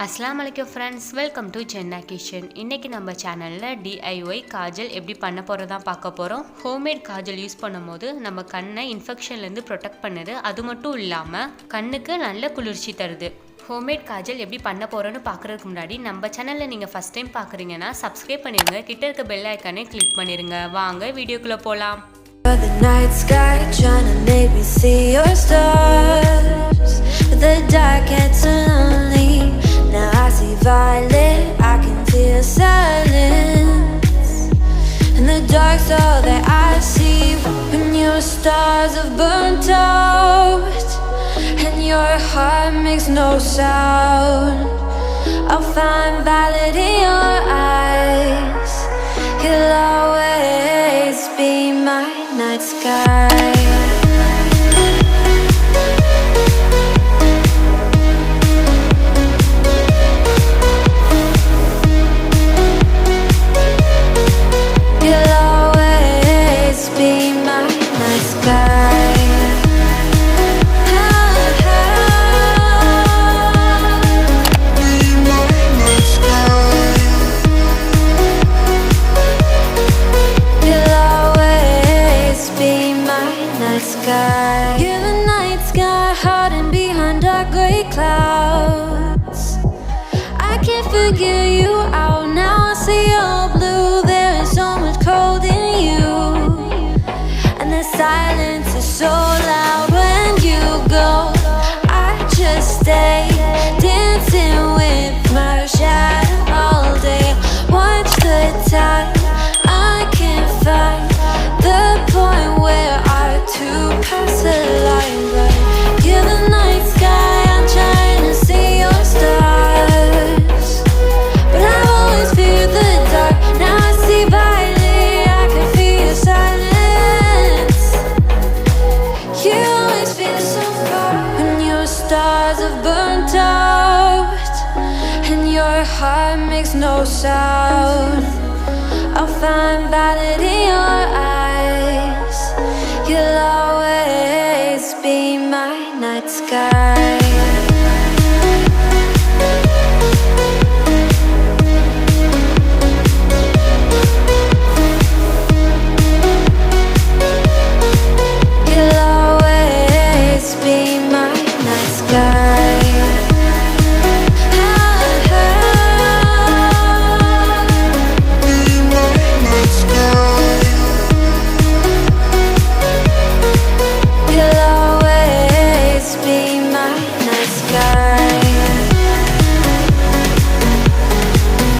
Assalamu alaikum friends, welcome to Jenna Kitchen. இன்னைக்கு நம்ம சேனல்ல DIY காஜல் எப்படி பண்ண போறதா பார்க்க போறோம். ஹோம்மேட் காஜல் யூஸ் பண்ணும்போது நம்ம கண்ணை இன்ஃபெக்ஷன்ல இருந்து ப்ரொடெக்ட் பண்ணுது. அது மட்டும் இல்லாம கண்ணுக்கு நல்ல குளிர்ச்சி தருது. ஹோம்மேட் காஜல் எப்படி பண்ண போறோம்னு பார்க்கிறதுக்கு முன்னாடி நம்ம சேனல்ல நீங்க ஃபர்ஸ்ட் டைம் பார்க்கறீங்கன்னா Subscribe பண்ணிருங்க. கிட்ட இருக்க பெல் ஐகானை கிளிக் பண்ணிருங்க. வாங்க வீடியோக்குள்ள போலாம். The night sky trying to make me see your stars, but the dark gets lonely. Now I see violet, I can feel silence. In the dark's all that I see. When your stars have burnt out and your heart makes no sound, I'll find violet in your eyes. You'll always be my night sky. You'll always be my night sky. You're the night sky hiding behind dark gray clouds. I can't figure you out now. I see you're blue. There is so much cold in you, and the silence is so loud when you go. I just stay dancing with my shadow all day. Watch the time. I can't find the point where to pass the line, right? You're the night sky, I'm trying to see your stars, but I always fear the dark. Now I see violet, I can feel your silence. You always feel so far when your stars have burnt out and your heart makes no sound. I'll find violet in your eyes.